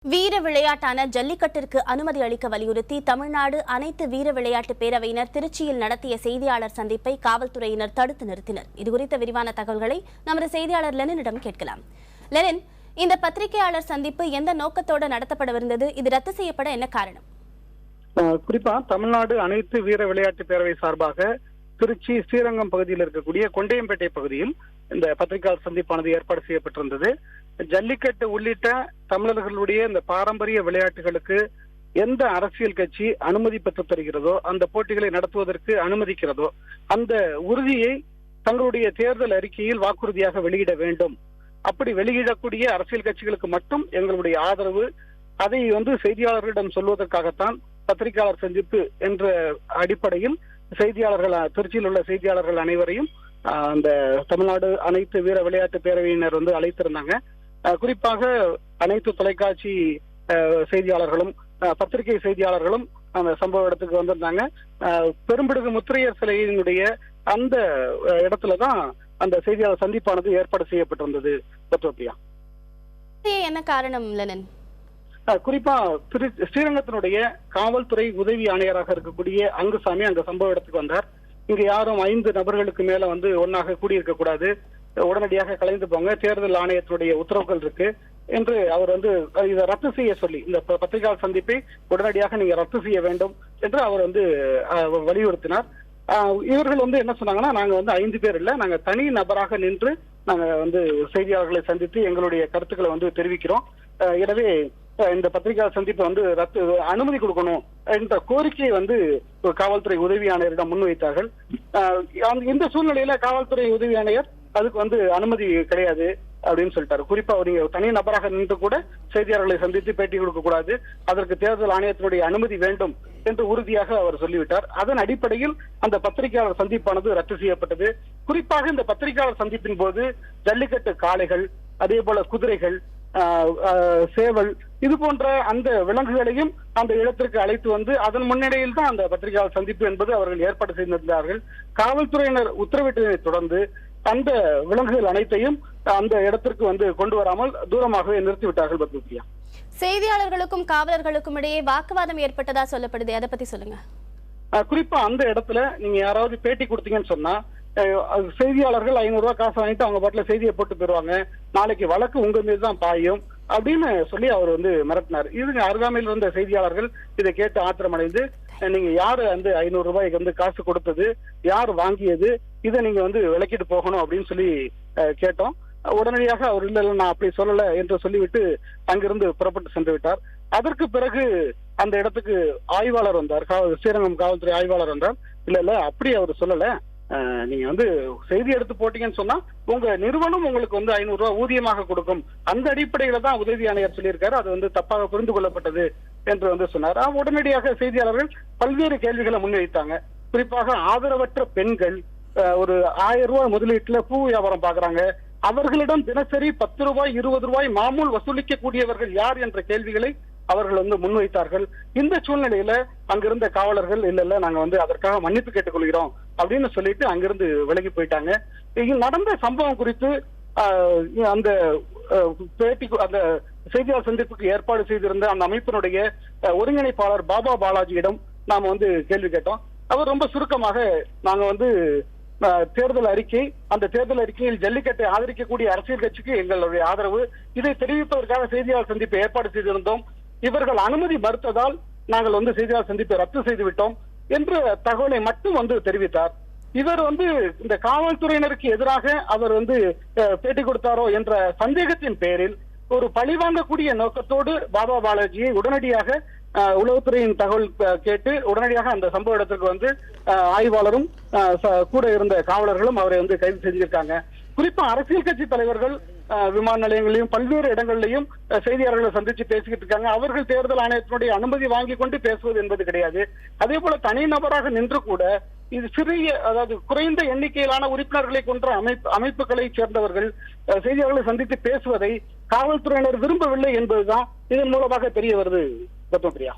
வீர விளையாட்டான ஜல்லிக்கட்டிற்கு அனுமதி அளிக்க வலியுறுத்தி தமிழ்நாடு அனைத்து வீர விளையாட்டு பேரவையினர் திருச்சியில் நடத்திய செய்தியாளர் சந்திப்பை காவல்துறையினர் தடுத்து நிறுத்தினர். இதுகுறித்த விரிவான தகவல்களை நமது செய்தியாளர் லெனினிடம் கேட்கலாம். லெனின், இந்த பத்திரிகையாளர் சந்திப்பு எந்த நோக்கத்தோடு நடத்தப்படவிருந்தது? இது ரத்து செய்யப்பட என்ன காரணம்? குறிப்பா தமிழ்நாடு அனைத்து வீர விளையாட்டு பேரவை சார்பாக திருச்சி ஸ்ரீரங்கம் பகுதியில் இருக்கக்கூடிய கொண்டையம்பேட்டை பகுதியில் இந்த பத்திரிகையாளர் சந்திப்பானது ஏற்பாடு செய்யப்பட்டிருந்தது. ஜல்லிக்கட்டு உள்ளிட்ட தமிழர்களுடைய இந்த பாரம்பரிய விளையாட்டுகளுக்கு எந்த அரசியல் கட்சி அனுமதி பெற்று தருகிறதோ, அந்த போட்டிகளை நடத்துவதற்கு அனுமதிக்கிறதோ, அந்த உறுதியை தங்களுடைய தேர்தல் அறிக்கையில் வாக்குறுதியாக வெளியிட வேண்டும். அப்படி வெளியிடக்கூடிய அரசியல் கட்சிகளுக்கு மட்டும் எங்களுடைய ஆதரவு. அதை செய்தியாளர்களிடம் சொல்வதற்காகத்தான் பத்திரிகையாளர் சந்திப்பு என்ற அடிப்படையில் செய்தியாளர்கள், திருச்சியில் உள்ள செய்தியாளர்கள் அனைவரையும் அந்த தமிழ்நாடு அனைத்து வீர விளையாட்டு பேரவையினர் அழைத்திருந்தாங்க. குறிப்பாக அனைத்து தொலைக்காட்சி செய்தியாளர்களும் பத்திரிகை செய்தியாளர்களும் அந்த சம்பவ இடத்துக்கு வந்திருந்தாங்க. பெரும்பிடுகு முத்திரையர் சிலையினுடைய அந்த இடத்துலதான் அந்த செய்தியாளர் சந்திப்பானது ஏற்பாடு செய்யப்பட்டிருந்தது. என்ன காரணம் லெனின்? குறிப்பா ஸ்ரீரங்கத்தினுடைய காவல்துறை உதவி ஆணையராக இருக்கக்கூடிய அங்குசாமி அங்க சம்பவ இடத்துக்கு வந்தார். இங்க யாரும் 5 நபர்களுக்கு மேல ஒன்னாக கூடியிருக்க கூடாது, உடனடியாக கலைந்து போங்க, தேர்தல் ஆணையத்தினுடைய உத்தரவுகள் இருக்கு என்று அவர் இதை ரத்து செய்ய சொல்லி, இந்த பத்திரிகையாளர் சந்திப்பை உடனடியாக நீங்க ரத்து செய்ய வேண்டும் என்று அவர் வலியுறுத்தினார். இவர்கள் என்ன சொன்னாங்கன்னா, நாங்க 5 பேர் இல்ல, நாங்க தனி நபராக நின்று நாங்க செய்தியாளர்களை சந்தித்து எங்களுடைய கருத்துக்களை தெரிவிக்கிறோம். எனவே இந்த பத்திரிகையாளர் சந்திப்பை ரத்து அனுமதி கொடுக்கணும் என்ற கோரிக்கையை காவல்துறை உதவி ஆணையரிடம் முன்வைத்தார்கள். இந்த சூழ்நிலையில காவல்துறை உதவி ஆணையர் அதுக்கு அனுமதி கிடையாது அப்படின்னு சொல்லிட்டாரு. குறிப்பா நீங்க தனி நபராக நின்று கூட செய்தியாளர்களை சந்தித்து பேட்டி கொடுக்க கூடாது, அதற்கு தேர்தல் ஆணையத்தினுடைய அனுமதி வேண்டும் என்று உறுதியாக அவர் சொல்லிவிட்டார். அதன் அடிப்படையில் அந்த பத்திரிகையாளர் சந்திப்பானது ரத்து செய்யப்பட்டது. குறிப்பாக இந்த பத்திரிகையாளர் சந்திப்பின் போது ஜல்லிக்கட்டு காளைகள், அதே போல குதிரைகள், சேவல், இது போன்ற அந்த விலங்குகளையும் அந்த இடத்திற்கு அழைத்து அதன் முன்னிலையில் தான் அந்த பத்திரிகையாளர் சந்திப்பு என்பது அவர்கள் ஏற்பாடு செய்திருந்தார்கள். காவல்துறையினர் உத்தரவிட்டதை தொடர்ந்து அந்த விலங்குகள் அனைத்தையும் அந்த இடத்திற்கு கொண்டு வராமல் தூரமாகவே நிறுத்திவிட்டார்கள். பத்மபிரியா, செய்தியாளர்களுக்கும் காவலர்களுக்கும் இடையே வாக்குவாதம் ஏற்பட்டதா சொல்லப்படுது, அதை பத்தி சொல்லுங்க. குறிப்பா அந்த இடத்துல நீங்க யாராவது பேட்டி கொடுத்தீங்கன்னு சொன்னா, செய்தியாளர்கள் 500 ரூபாய் காசு வாங்கிட்டு அவங்க பாட்டுல செய்தியை போட்டு போயிருவாங்க, நாளைக்கு வழக்கு உங்க மீது தான் பாயும் அப்படின்னு சொல்லி அவர் மிரட்டினார். இதுங்க அருகாமையில் இருந்த செய்தியாளர்கள் இதை கேட்டு ஆத்திரமடைந்து, நீங்க யாரு 500 ரூபாய்க்கு காசு கொடுத்தது, யார் வாங்கியது, இதை நீங்க விளக்கிட்டு போகணும் அப்படின்னு சொல்லி கேட்டோம். உடனடியாக அவர் இல்ல நான் அப்படி சொல்லல என்று சொல்லிவிட்டு அங்கிருந்து புறப்பட்டு சென்று விட்டார். அதற்கு பிறகு அந்த இடத்துக்கு ஆய்வாளர் வந்தார், ஸ்ரீரங்கம் காவல்துறை ஆய்வாளர் வந்தார். இல்ல அப்படி அவர் சொல்லல, நீங்க செய்தி எடுத்து போட்டீங்கன்னு சொன்னா உங்க நிறுவனம் உங்களுக்கு 500 ரூபாய் ஊதியமாக கொடுக்கும், அந்த அடிப்படையில தான் உதவி ஆணையர் சொல்லியிருக்காரு, அது தப்பாக புரிந்து கொள்ளப்பட்டது என்று சொன்னார். உடனடியாக செய்தியாளர்கள் பல்வேறு கேள்விகளை முன்வைத்தாங்க. குறிப்பாக ஆதரவற்ற பெண்கள் ஒரு 1000 ரூபாய் முதலீட்டுல பூ வியாபாரம் பாக்குறாங்க, அவர்களிடம் தினசரி 10 ரூபாய் 20 ரூபாய் மாமூல் வசூலிக்க கூடியவர்கள் யார் என்ற கேள்விகளை அவர்கள் முன்வைத்தார்கள். இந்த சூழ்நிலையில அங்கிருந்த காவலர்கள் இல்ல நாங்க அதற்காக மன்னிப்பு கேட்டுக்கொள்கிறோம் அப்படின்னு சொல்லிட்டு அங்கிருந்து விலகி போயிட்டாங்க. நடந்த சம்பவம் குறித்து அந்த பேட்டி, அந்த செய்தியாளர் சந்திப்புக்கு ஏற்பாடு செய்திருந்த அந்த அமைப்பினுடைய ஒருங்கிணைப்பாளர் பாபா பாலாஜியிடம் நாம கேள்வி கேட்டோம். அவர் ரொம்ப சுருக்கமாக, நாங்க தேர்தல் அறிக்கை, அந்த தேர்தல் அறிக்கையில் ஜல்லிக்கட்டை ஆதரிக்கக்கூடிய அரசியல் கட்சிக்கு எங்களுடைய ஆதரவு, இதை தெரிவிப்பதற்காக செய்தியாளர் சந்திப்பை ஏற்பாடு செய்திருந்தோம், இவர்கள் அனுமதி மறுத்ததால் நாங்கள் செய்தியாளர் சந்திப்பை ரத்து செய்து விட்டோம் என்ற தகவலை மட்டும் தெரிவித்தார். இவர் இந்த காவல்துறையினருக்கு எதிராக அவர் பேட்டி கொடுத்தாரோ என்ற சந்தேகத்தின் பேரில் ஒரு பழிவாங்கக்கூடிய நோக்கத்தோடு பாபா பாலாஜியை உடனடியாக உளவுத்துறையின் தகவல் கேட்டு உடனடியாக அந்த சம்பவ இடத்திற்கு ஆய்வாளரும் கூட இருந்த காவலர்களும் அவரை கைது செஞ்சிருக்காங்க. குறிப்பா அரசியல் கட்சி தலைவர்கள் விமான நிலையங்களையும் பல்வேறு இடங்களிலையும் செய்தியாளர்களை சந்திச்சு பேசிக்கிட்டு இருக்காங்க. அவர்கள் தேர்தல் ஆணையத்தினுடைய அனுமதி வாங்கி கொண்டு பேசுவது என்பது கிடையாது. அதே போல தனிநபராக நின்று கூட இது சிறிய, அதாவது குறைந்த எண்ணிக்கையிலான உறுப்பினர்களை கொன்ற அமைப்புகளை சேர்ந்தவர்கள் செய்தியாளர்களை சந்தித்து பேசுவதை காவல்துறையினர் விரும்பவில்லை என்பதுதான் இதன் மூலமாக தெரிய வருது. பத்மபிரியா.